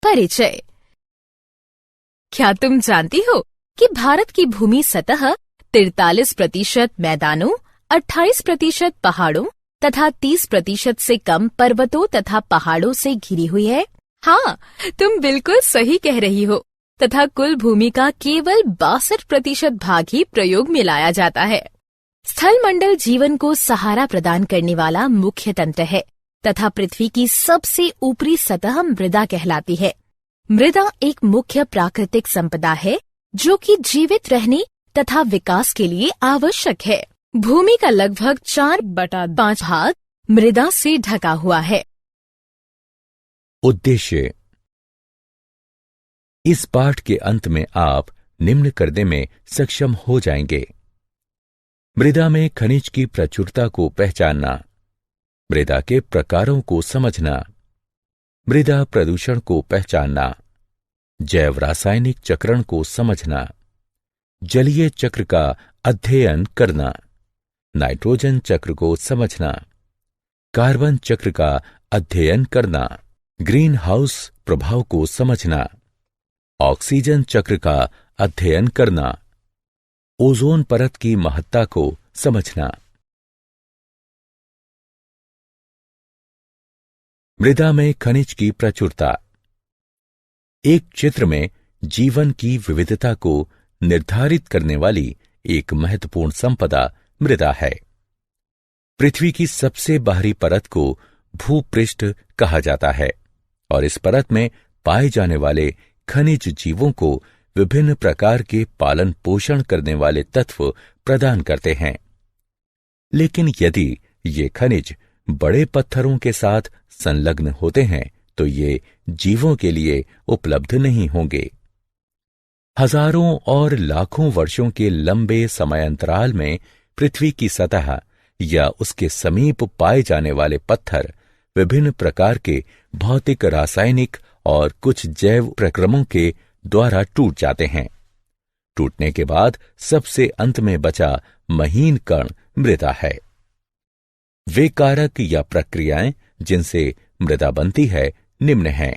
परिचय। क्या तुम जानती हो कि भारत की भूमि सतह 43% मैदानों, 28% पहाड़ों तथा 30% से कम पर्वतों तथा पहाड़ों से घिरी हुई है? हाँ, तुम बिल्कुल सही कह रही हो। तथा कुल भूमि का केवल 62% भाग ही प्रयोग में लाया जाता है। स्थल मंडल जीवन को सहारा प्रदान करने वाला मुख्य तंत्र है तथा पृथ्वी की सबसे ऊपरी सतह मृदा कहलाती है। मृदा एक मुख्य प्राकृतिक संपदा है जो कि जीवित रहने तथा विकास के लिए आवश्यक है। भूमि का लगभग 4/5 भाग मृदा से ढका हुआ है। उद्देश्य। इस पाठ के अंत में आप निम्न करने में सक्षम हो जाएंगे: मृदा में खनिज की प्रचुरता को पहचानना, मृदा के प्रकारों को समझना, मृदा प्रदूषण को पहचानना, जैव रासायनिक चक्रण को समझना, जलीय चक्र का अध्ययन करना, नाइट्रोजन चक्र को समझना, कार्बन चक्र का अध्ययन करना, ग्रीन हाउस प्रभाव को समझना, ऑक्सीजन चक्र का अध्ययन करना, ओजोन परत की महत्ता को समझना। मृदा में खनिज की प्रचुरता। एक क्षेत्र में जीवन की विविधता को निर्धारित करने वाली एक महत्वपूर्ण संपदा मृदा है। पृथ्वी की सबसे बाहरी परत को भूपृष्ठ कहा जाता है और इस परत में पाए जाने वाले खनिज जीवों को विभिन्न प्रकार के पालन पोषण करने वाले तत्व प्रदान करते हैं। लेकिन यदि ये खनिज बड़े पत्थरों के साथ संलग्न होते हैं तो ये जीवों के लिए उपलब्ध नहीं होंगे। हजारों और लाखों वर्षों के लंबे समयांतराल में पृथ्वी की सतह या उसके समीप पाए जाने वाले पत्थर विभिन्न प्रकार के भौतिक, रासायनिक और कुछ जैव प्रक्रमों के द्वारा टूट जाते हैं। टूटने के बाद सबसे अंत में बचा महीन कण मृदा है। वे कारक या प्रक्रियाएं जिनसे मृदा बनती है निम्न हैं।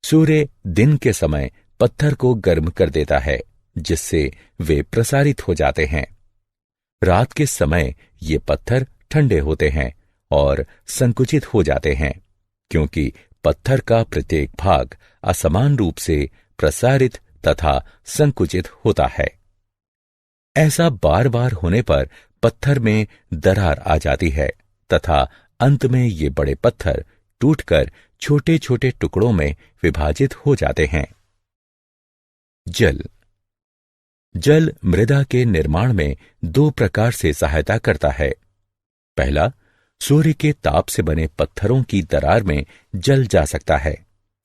सूर्य दिन के समय पत्थर को गर्म कर देता है जिससे वे प्रसारित हो जाते हैं। रात के समय ये पत्थर ठंडे होते हैं और संकुचित हो जाते हैं क्योंकि पत्थर का प्रत्येक भाग असमान रूप से प्रसारित तथा संकुचित होता है। ऐसा बार बार होने पर पत्थर में दरार आ जाती है तथा अंत में ये बड़े पत्थर टूटकर छोटे छोटे टुकड़ों में विभाजित हो जाते हैं। जल मृदा के निर्माण में दो प्रकार से सहायता करता है। पहला, सूर्य के ताप से बने पत्थरों की दरार में जल जा सकता है।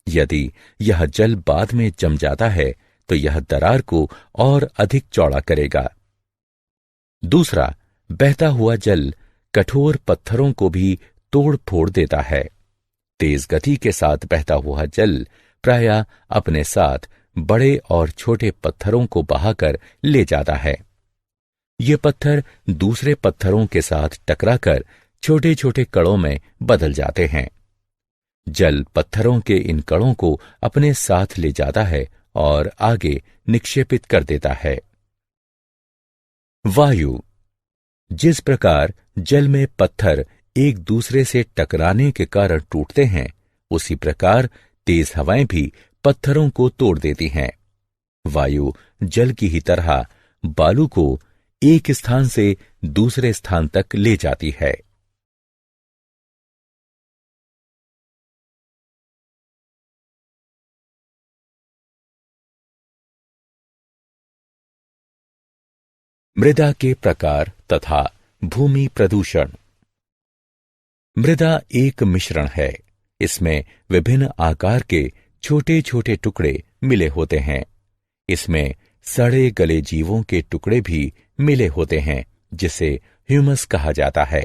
यदि यह जल बाद में जम जाता है तो यह दरार को और अधिक चौड़ा करेगा। दूसरा, बहता हुआ जल कठोर पत्थरों को भी तोड़ फोड़ देता है। तेज गति के साथ बहता हुआ जल प्रायः अपने साथ बड़े और छोटे पत्थरों को बहाकर ले जाता है। ये पत्थर दूसरे पत्थरों के साथ टकराकर छोटे छोटे कणों में बदल जाते हैं। जल पत्थरों के इन कणों को अपने साथ ले जाता है और आगे निक्षेपित कर देता है। वायु। जिस प्रकार जल में पत्थर एक दूसरे से टकराने के कारण टूटते हैं, उसी प्रकार तेज हवाएं भी पत्थरों को तोड़ देती हैं। वायु जल की ही तरह बालू को एक स्थान से दूसरे स्थान तक ले जाती है। मृदा के प्रकार तथा भूमि प्रदूषण। मृदा एक मिश्रण है। इसमें विभिन्न आकार के छोटे छोटे टुकड़े मिले होते हैं। इसमें सड़े गले जीवों के टुकड़े भी मिले होते हैं जिसे ह्यूमस कहा जाता है।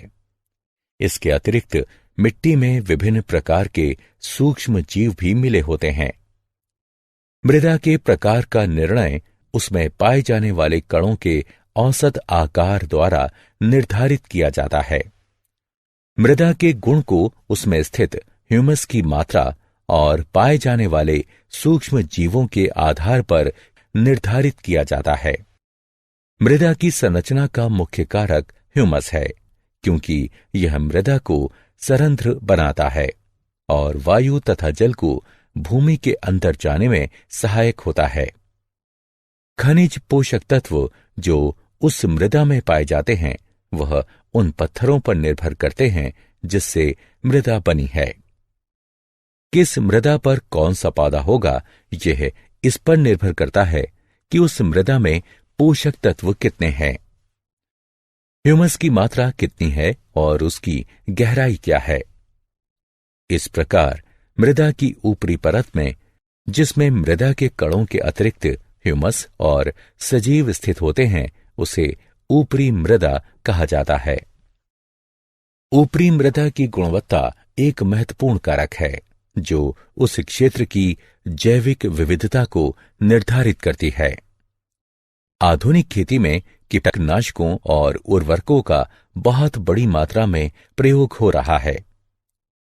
इसके अतिरिक्त मिट्टी में विभिन्न प्रकार के सूक्ष्म जीव भी मिले होते हैं। मृदा के प्रकार का निर्णय उसमें पाए जाने वाले कणों के औसत आकार द्वारा निर्धारित किया जाता है। मृदा के गुण को उसमें स्थित ह्यूमस की मात्रा और पाए जाने वाले सूक्ष्म जीवों के आधार पर निर्धारित किया जाता है। मृदा की संरचना का मुख्य कारक ह्यूमस है, क्योंकि यह मृदा को सरंध्र बनाता है और वायु तथा जल को भूमि के अंदर जाने में सहायक होता है। खनिज पोषक तत्व जो उस मृदा में पाए जाते हैं वह उन पत्थरों पर निर्भर करते हैं जिससे मृदा बनी है। किस मृदा पर कौन सा पौधा होगा, यह इस पर निर्भर करता है कि उस मृदा में पोषक तत्व कितने हैं, ह्यूमस की मात्रा कितनी है और उसकी गहराई क्या है। इस प्रकार मृदा की ऊपरी परत में, जिसमें मृदा के कणों के अतिरिक्त ह्यूमस और सजीव स्थित होते हैं, उसे ऊपरी मृदा कहा जाता है। ऊपरी मृदा की गुणवत्ता एक महत्वपूर्ण कारक है जो उस क्षेत्र की जैविक विविधता को निर्धारित करती है। आधुनिक खेती में कीटनाशकों और उर्वरकों का बहुत बड़ी मात्रा में प्रयोग हो रहा है।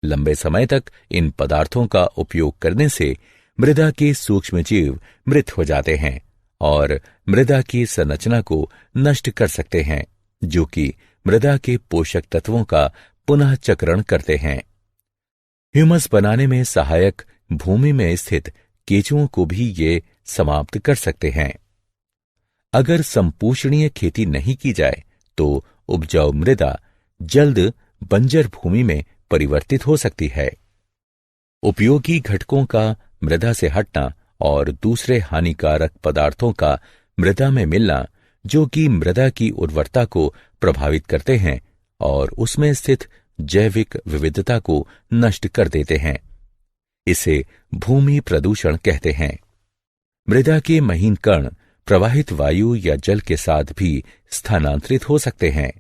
लंबे समय तक इन पदार्थों का उपयोग करने से मृदा के सूक्ष्मजीव मृत हो जाते हैं और मृदा की संरचना को नष्ट कर सकते हैं, जो कि मृदा के पोषक तत्वों का पुनः चक्रण करते हैं। ह्यूमस बनाने में सहायक भूमि में स्थित केंचुओं को भी ये समाप्त कर सकते हैं। अगर संपोषणीय खेती नहीं की जाए तो उपजाऊ मृदा जल्द बंजर भूमि में परिवर्तित हो सकती है। उपयोगी घटकों का मृदा से हटना और दूसरे हानिकारक पदार्थों का मृदा में मिलना, जो कि मृदा की उर्वरता को प्रभावित करते हैं और उसमें स्थित जैविक विविधता को नष्ट कर देते हैं, इसे भूमि प्रदूषण कहते हैं। मृदा के महीन कण प्रवाहित वायु या जल के साथ भी स्थानांतरित हो सकते हैं।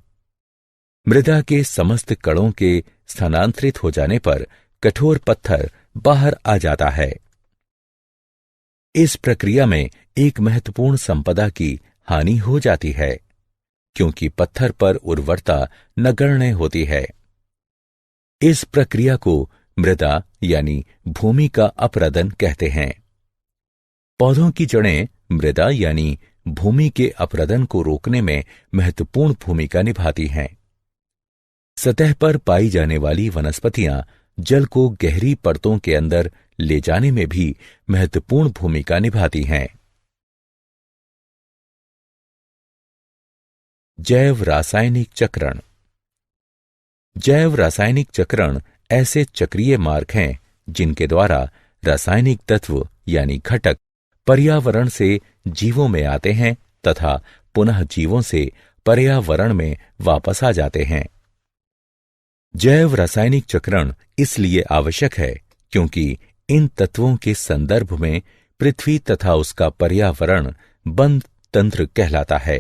मृदा के समस्त कणों के स्थानांतरित हो जाने पर कठोर पत्थर बाहर आ जाता है। इस प्रक्रिया में एक महत्वपूर्ण संपदा की हानि हो जाती है, क्योंकि पत्थर पर उर्वरता नगण्य होती है। इस प्रक्रिया को मृदा यानी भूमि का अपरदन कहते हैं। पौधों की जड़ें मृदा यानी भूमि के अपरदन को रोकने में महत्वपूर्ण भूमिका निभाती हैं। सतह पर पाई जाने वाली वनस्पतियां जल को गहरी परतों के अंदर ले जाने में भी महत्वपूर्ण भूमिका निभाती हैं। जैव रासायनिक चक्रण। जैव रासायनिक चक्रण ऐसे चक्रीय मार्ग हैं जिनके द्वारा रासायनिक तत्व यानी घटक पर्यावरण से जीवों में आते हैं तथा पुनः जीवों से पर्यावरण में वापस आ जाते हैं। जैव रासायनिक चक्रण इसलिए आवश्यक है क्योंकि इन तत्वों के संदर्भ में पृथ्वी तथा उसका पर्यावरण बंद तंत्र कहलाता है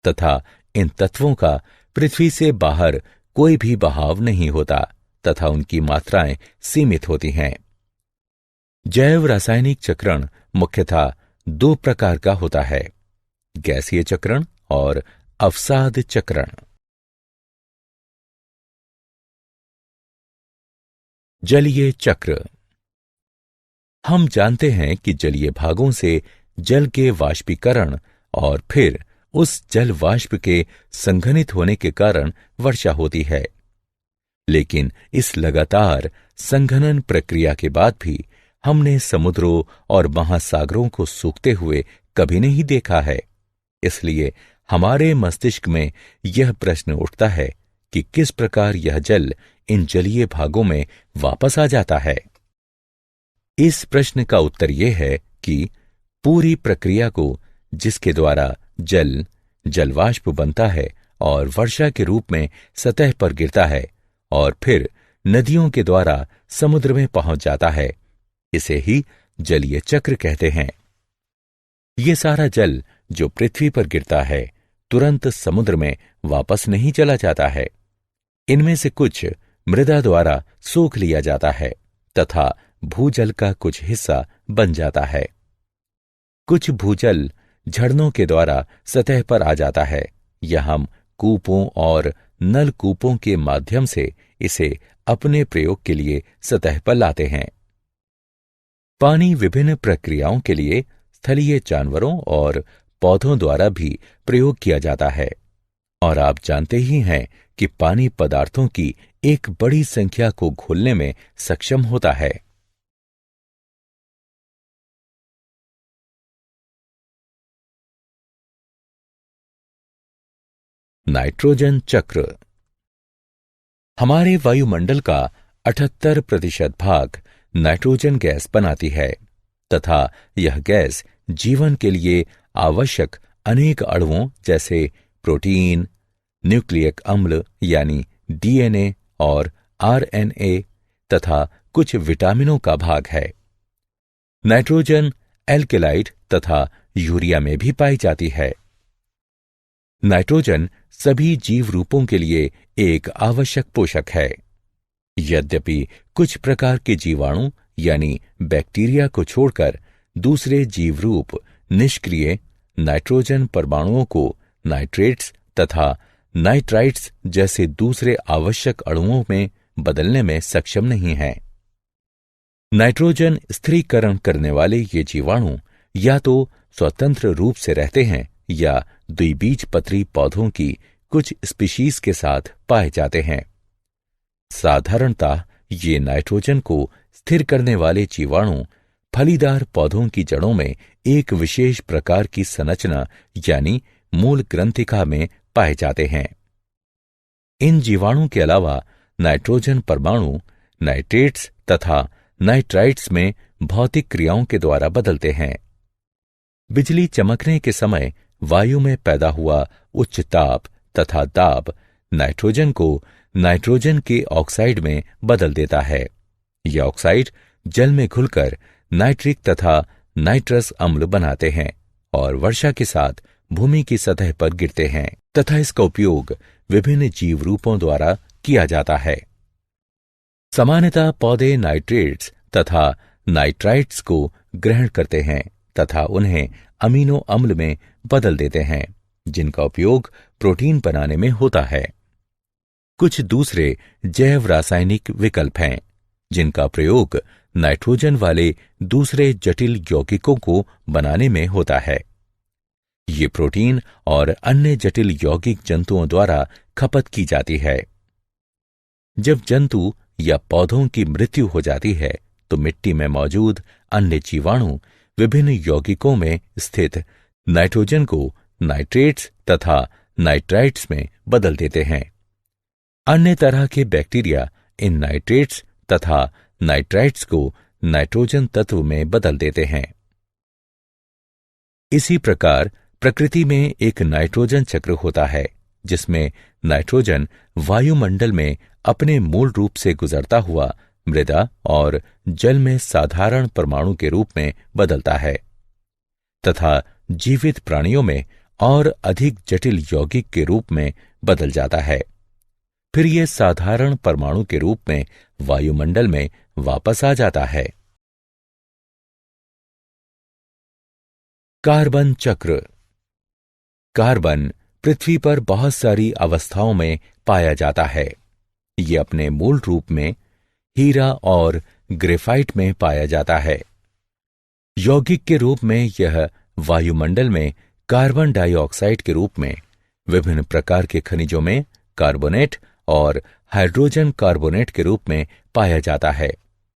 तथा इन तत्वों का पृथ्वी से बाहर कोई भी बहाव नहीं होता तथा उनकी मात्राएं सीमित होती हैं। जैव रासायनिक चक्रण मुख्यतः दो प्रकार का होता है, गैसीय चक्रण और अवसाद चक्रण। जलीय चक्र। हम जानते हैं कि जलीय भागों से जल के वाष्पीकरण और फिर उस जल वाष्प के संघनित होने के कारण वर्षा होती है, लेकिन इस लगातार संघनन प्रक्रिया के बाद भी हमने समुद्रों और महासागरों को सूखते हुए कभी नहीं देखा है। इसलिए हमारे मस्तिष्क में यह प्रश्न उठता है कि किस प्रकार यह जल इन जलीय भागों में वापस आ जाता है। इस प्रश्न का उत्तर यह है कि पूरी प्रक्रिया को, जिसके द्वारा जल जलवाष्प बनता है और वर्षा के रूप में सतह पर गिरता है और फिर नदियों के द्वारा समुद्र में पहुंच जाता है, इसे ही जलीय चक्र कहते हैं। ये सारा जल जो पृथ्वी पर गिरता है तुरंत समुद्र में वापस नहीं चला जाता है। इनमें से कुछ मृदा द्वारा सोख लिया जाता है तथा भूजल का कुछ हिस्सा बन जाता है। कुछ भूजल झरनों के द्वारा सतह पर आ जाता है या हम कूपों और नलकूपों के माध्यम से इसे अपने प्रयोग के लिए सतह पर लाते हैं। पानी विभिन्न प्रक्रियाओं के लिए स्थलीय जानवरों और पौधों द्वारा भी प्रयोग किया जाता है, और आप जानते ही हैं कि पानी पदार्थों की एक बड़ी संख्या को घोलने में सक्षम होता है। नाइट्रोजन चक्र। हमारे वायुमंडल का 78% भाग नाइट्रोजन गैस बनाती है तथा यह गैस जीवन के लिए आवश्यक अनेक अणुओं जैसे प्रोटीन, न्यूक्लिक अम्ल यानी डीएनए और आरएनए तथा कुछ विटामिनों का भाग है। नाइट्रोजन एल्केलाइड तथा यूरिया में भी पाई जाती है। नाइट्रोजन सभी जीव रूपों के लिए एक आवश्यक पोषक है। यद्यपि कुछ प्रकार के जीवाणु यानी बैक्टीरिया को छोड़कर दूसरे जीव रूप निष्क्रिय नाइट्रोजन परमाणुओं को नाइट्रेट्स तथा नाइट्राइट्स जैसे दूसरे आवश्यक अणुओं में बदलने में सक्षम नहीं हैं। नाइट्रोजन स्थिरीकरण करने वाले ये जीवाणु या तो स्वतंत्र रूप से रहते हैं या द्विबीजपत्री पौधों की कुछ स्पीशीज के साथ पाए जाते हैं। साधारणतः ये नाइट्रोजन को स्थिर करने वाले जीवाणु फलीदार पौधों की जड़ों में एक विशेष प्रकार की संरचना यानी मूल ग्रंथिका में पाए जाते हैं। इन जीवाणु के अलावा नाइट्रोजन परमाणु नाइट्रेट्स तथा नाइट्राइट्स में भौतिक क्रियाओं के द्वारा बदलते हैं। बिजली चमकने के समय वायु में पैदा हुआ उच्च ताप तथा दाब नाइट्रोजन को नाइट्रोजन के ऑक्साइड में बदल देता है। यह ऑक्साइड जल में घुलकर नाइट्रिक तथा नाइट्रस अम्ल बनाते हैं और वर्षा के साथ भूमि की सतह पर गिरते हैं तथा इसका उपयोग विभिन्न जीव रूपों द्वारा किया जाता है। सामान्यतः पौधे नाइट्रेट्स तथा नाइट्राइट्स को ग्रहण करते हैं तथा उन्हें अमीनो अम्ल में बदल देते हैं, जिनका उपयोग प्रोटीन बनाने में होता है। कुछ दूसरे जैव रासायनिक विकल्प हैं जिनका प्रयोग नाइट्रोजन वाले दूसरे जटिल यौगिकों को बनाने में होता है। ये प्रोटीन और अन्य जटिल यौगिक जंतुओं द्वारा खपत की जाती है। जब जंतु या पौधों की मृत्यु हो जाती है तो मिट्टी में मौजूद अन्य जीवाणु विभिन्न यौगिकों में स्थित नाइट्रोजन को नाइट्रेट्स तथा नाइट्राइट्स में बदल देते हैं। अन्य तरह के बैक्टीरिया इन नाइट्रेट्स तथा नाइट्राइट्स को नाइट्रोजन तत्व में बदल देते हैं। इसी प्रकार प्रकृति में एक नाइट्रोजन चक्र होता है जिसमें नाइट्रोजन वायुमंडल में अपने मूल रूप से गुजरता हुआ मृदा और जल में साधारण परमाणु के रूप में बदलता है तथा जीवित प्राणियों में और अधिक जटिल यौगिक के रूप में बदल जाता है। फिर यह साधारण परमाणु के रूप में वायुमंडल में वापस आ जाता है। कार्बन चक्र। कार्बन पृथ्वी पर बहुत सारी अवस्थाओं में पाया जाता है। ये अपने मूल रूप में हीरा और ग्रेफाइट में पाया जाता है। यौगिक के रूप में यह वायुमंडल में कार्बन डाइऑक्साइड के रूप में विभिन्न प्रकार के खनिजों में कार्बोनेट और हाइड्रोजन कार्बोनेट के रूप में पाया जाता है,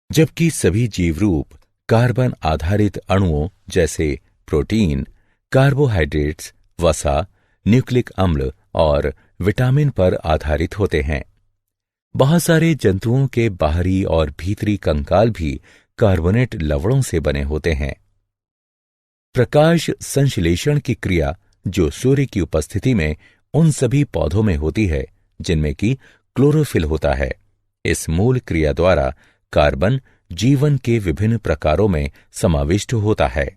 जबकि सभी जीव रूप कार्बन आधारित अणुओं जैसे प्रोटीन, कार्बोहाइड्रेट्स, वसा, न्यूक्लिक अम्ल और विटामिन पर आधारित होते हैं। बहुत सारे जंतुओं के बाहरी और भीतरी कंकाल भी कार्बोनेट लवणों से बने होते हैं। प्रकाश संश्लेषण की क्रिया जो सूर्य की उपस्थिति में उन सभी पौधों में होती है जिनमें कि क्लोरोफिल होता है, इस मूल क्रिया द्वारा कार्बन जीवन के विभिन्न प्रकारों में समाविष्ट होता है।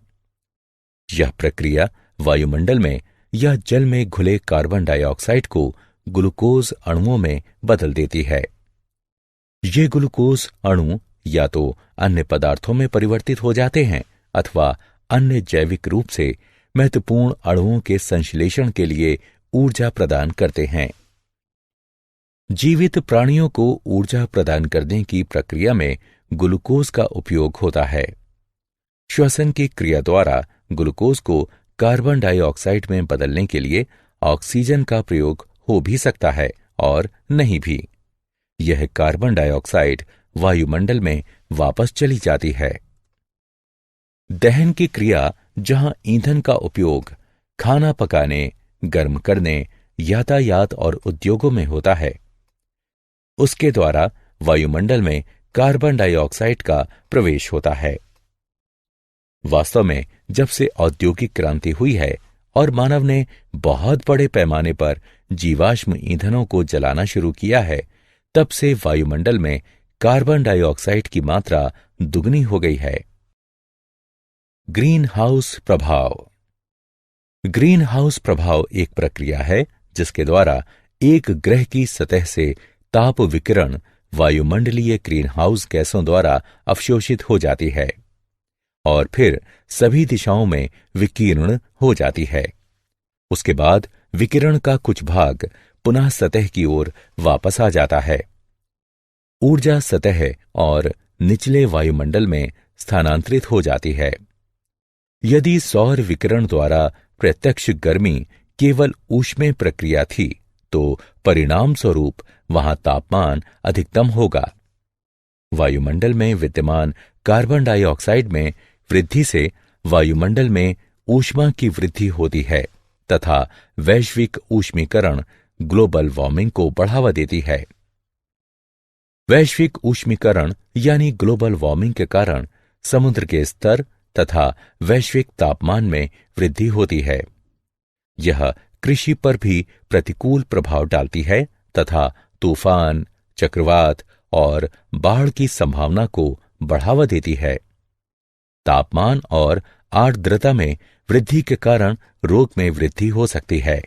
यह प्रक्रिया वायुमंडल में या जल में घुले कार्बन डाइऑक्साइड को ग्लूकोज अणुओं में बदल देती है। ये ग्लूकोज अणु या तो अन्य पदार्थों में परिवर्तित हो जाते हैं अथवा अन्य जैविक रूप से महत्वपूर्ण अणुओं के संश्लेषण के लिए ऊर्जा प्रदान करते हैं। जीवित प्राणियों को ऊर्जा प्रदान करने की प्रक्रिया में ग्लूकोज का उपयोग होता है। श्वसन की क्रिया द्वारा ग्लूकोज को कार्बन डाइऑक्साइड में बदलने के लिए ऑक्सीजन का प्रयोग हो भी सकता है और नहीं भी। यह कार्बन डाइऑक्साइड वायुमंडल में वापस चली जाती है। दहन की क्रिया, जहां ईंधन का उपयोग खाना पकाने, गर्म करने, यातायात और उद्योगों में होता है, उसके द्वारा वायुमंडल में कार्बन डाइऑक्साइड का प्रवेश होता है। वास्तव में जब से औद्योगिक क्रांति हुई है और मानव ने बहुत बड़े पैमाने पर जीवाश्म ईंधनों को जलाना शुरू किया है, तब से वायुमंडल में कार्बन डाइऑक्साइड की मात्रा दुगनी हो गई है। ग्रीन हाउस प्रभाव। ग्रीन हाउस प्रभाव एक प्रक्रिया है जिसके द्वारा एक ग्रह की सतह से ताप विकिरण वायुमंडलीय ग्रीन हाउस गैसों द्वारा अवशोषित हो जाती है और फिर सभी दिशाओं में विकीर्ण हो जाती है। उसके बाद विकिरण का कुछ भाग पुनः सतह की ओर वापस आ जाता है। ऊर्जा सतह और निचले वायुमंडल में स्थानांतरित हो जाती है। यदि सौर विकिरण द्वारा प्रत्यक्ष गर्मी केवल ऊष्मीय प्रक्रिया थी, तो परिणाम स्वरूप वहां तापमान अधिकतम होगा। वायुमंडल में विद्यमान कार्बन डाइऑक्साइड में वृद्धि से वायुमंडल में ऊष्मा की वृद्धि होती है तथा वैश्विक ऊष्मीकरण ग्लोबल वार्मिंग को बढ़ावा देती है। वैश्विक ऊष्मीकरण यानी ग्लोबल वार्मिंग के कारण समुद्र के स्तर तथा वैश्विक तापमान में वृद्धि होती है। यह कृषि पर भी प्रतिकूल प्रभाव डालती है तथा तूफान, चक्रवात और बाढ़ की संभावना को बढ़ावा देती है। तापमान और आर्द्रता में वृद्धि के कारण रोग में वृद्धि हो सकती है।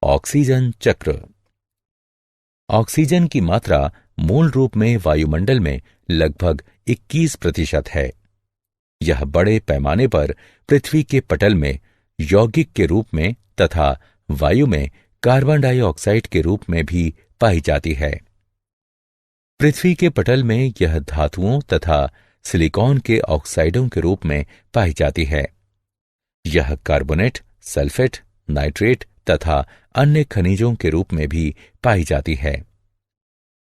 ऑक्सीजन चक्र। ऑक्सीजन की मात्रा मूल रूप में वायुमंडल में लगभग 21% है। यह बड़े पैमाने पर पृथ्वी के पटल में यौगिक के रूप में तथा वायु में कार्बन डाइऑक्साइड के रूप में भी पाई जाती है। पृथ्वी के पटल में यह धातुओं तथा सिलिकॉन के ऑक्साइडों के रूप में पाई जाती है। यह कार्बोनेट, सल्फेट, नाइट्रेट तथा अन्य खनिजों के रूप में भी पाई जाती है।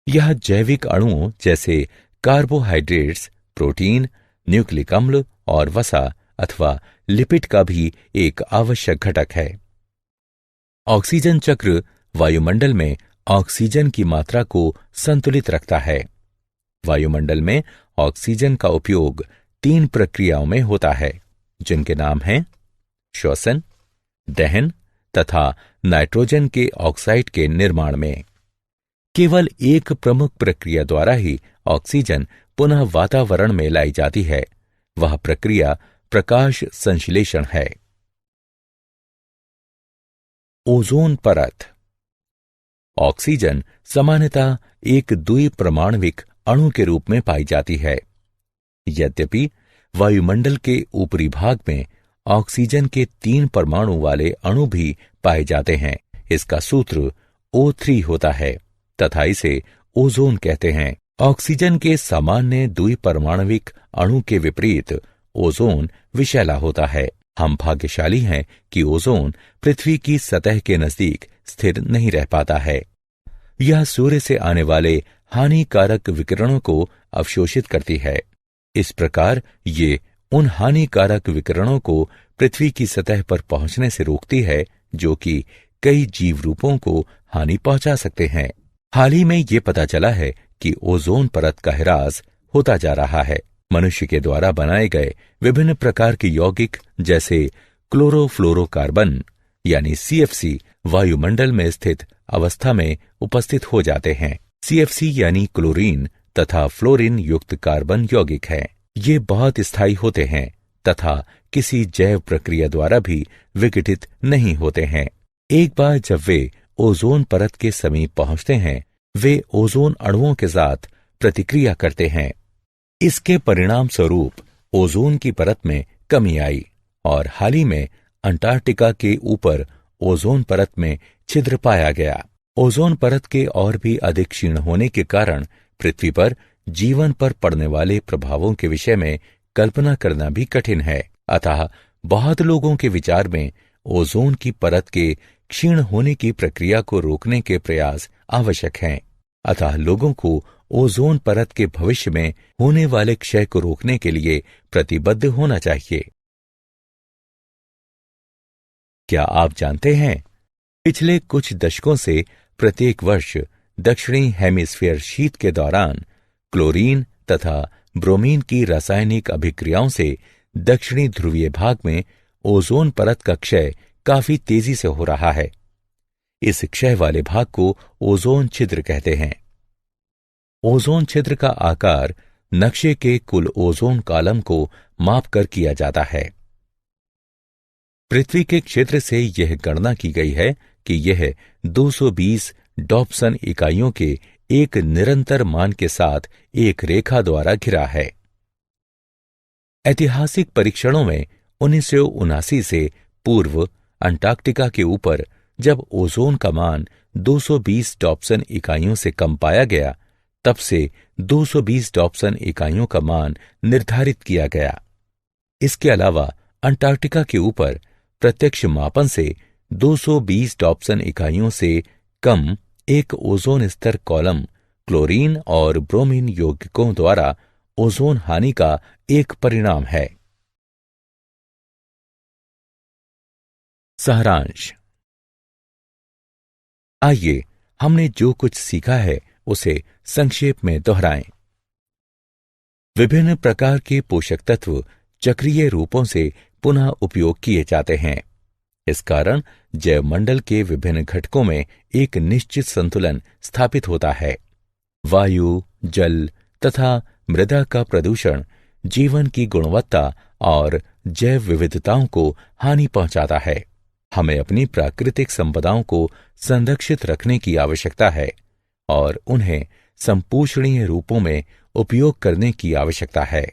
यह जैविक अणुओं जैसे कार्बोहाइड्रेट्स, प्रोटीन, न्यूक्लिक अम्ल और वसा अथवा लिपिड का भी एक आवश्यक घटक है। ऑक्सीजन चक्र वायुमंडल में ऑक्सीजन की मात्रा को संतुलित रखता है। वायुमंडल में ऑक्सीजन का उपयोग 3 प्रक्रियाओं में होता है, जिनके नाम हैं श्वसन, दहन तथा नाइट्रोजन के ऑक्साइड के निर्माण में। केवल एक प्रमुख प्रक्रिया द्वारा ही ऑक्सीजन पुनः वातावरण में लाई जाती है। वह प्रक्रिया प्रकाश संश्लेषण है। ओजोन परत। ऑक्सीजन सामान्यतः एक द्विपरमाणविक अणु के रूप में पाई जाती है। यद्यपि वायुमंडल के ऊपरी भाग में ऑक्सीजन के 3 परमाणु वाले अणु भी पाए जाते हैं। इसका सूत्र O3 होता है तथा इसे ओजोन कहते हैं। ऑक्सीजन के सामान्य द्विपरमाणविक अणु के विपरीत ओजोन विषैला होता है। हम भाग्यशाली हैं कि ओजोन पृथ्वी की सतह के नजदीक स्थिर नहीं रह पाता है। यह सूर्य से आने वाले हानिकारक विकिरणों को अवशोषित करती है। इस प्रकार ये उन हानिकारक विकिरणों को पृथ्वी की सतह पर पहुंचने से रोकती है, जो कि कई जीव रूपों को हानि पहुंचा सकते हैं। हाल ही में ये पता चला है कि ओजोन परत का ह्रास होता जा रहा है। मनुष्य के द्वारा बनाए गए विभिन्न प्रकार के यौगिक जैसे क्लोरोफ्लोरोकार्बन यानी CFC वायुमंडल में स्थित अवस्था में उपस्थित हो जाते हैं। CFC यानी क्लोरीन तथा फ्लोरीन युक्त कार्बन यौगिक हैं। ये बहुत स्थायी होते हैं तथा किसी जैव प्रक्रिया द्वारा भी विघटित नहीं होते हैं। एक बार जब वे ओजोन परत के समीप पहुंचते हैं, वे ओजोन अणुओं के साथ प्रतिक्रिया करते हैं। इसके परिणाम स्वरूप ओजोन की परत में कमी आई और हाल ही में अंटार्कटिका के ऊपर ओजोन परत में छिद्र पाया गया। ओजोन परत के और भी अधिक क्षीण होने के कारण पृथ्वी पर जीवन पर पड़ने वाले प्रभावों के विषय में कल्पना करना भी कठिन है। अतः बहुत लोगों के विचार में ओजोन की परत के क्षीण होने की प्रक्रिया को रोकने के प्रयास आवश्यक हैं। अतः लोगों को ओजोन परत के भविष्य में होने वाले क्षय को रोकने के लिए प्रतिबद्ध होना चाहिए। क्या आप जानते हैं, पिछले कुछ दशकों से प्रत्येक वर्ष दक्षिणी हेमिस्फीयर शीत के दौरान क्लोरीन तथा ब्रोमीन की रासायनिक अभिक्रियाओं से दक्षिणी ध्रुवीय भाग में ओजोन परत का क्षय काफी तेजी से हो रहा है। इस क्षय वाले भाग को ओजोन छिद्र कहते हैं। ओजोन छिद्र का आकार नक्शे के कुल ओजोन कॉलम को मापकर किया जाता है। पृथ्वी के क्षेत्र से यह गणना की गई है कि यह 220 डॉप्सन इकाइयों के एक निरंतर मान के साथ एक रेखा द्वारा घिरा है। ऐतिहासिक परीक्षणों में 1979 से पूर्व अंटार्कटिका के ऊपर जब ओजोन का मान 220 डॉप्सन इकाइयों से कम पाया गया, तब से 220 डॉप्सन इकाइयों का मान निर्धारित किया गया। इसके अलावा अंटार्कटिका के ऊपर प्रत्यक्ष मापन से 220 डॉप्सन इकाइयों से कम एक ओजोन स्तर कॉलम क्लोरीन और ब्रोमीन यौगिकों द्वारा ओजोन हानि का एक परिणाम है। सारांश। आइए हमने जो कुछ सीखा है उसे संक्षेप में दोहराएं। विभिन्न प्रकार के पोषक तत्व चक्रीय रूपों से पुनः उपयोग किए जाते हैं। इस कारण जैवमंडल के विभिन्न घटकों में एक निश्चित संतुलन स्थापित होता है। वायु, जल तथा मृदा का प्रदूषण जीवन की गुणवत्ता और जैव विविधताओं को हानि पहुंचाता है। हमें अपनी प्राकृतिक संपदाओं को संरक्षित रखने की आवश्यकता है और उन्हें संपोषणीय रूपों में उपयोग करने की आवश्यकता है।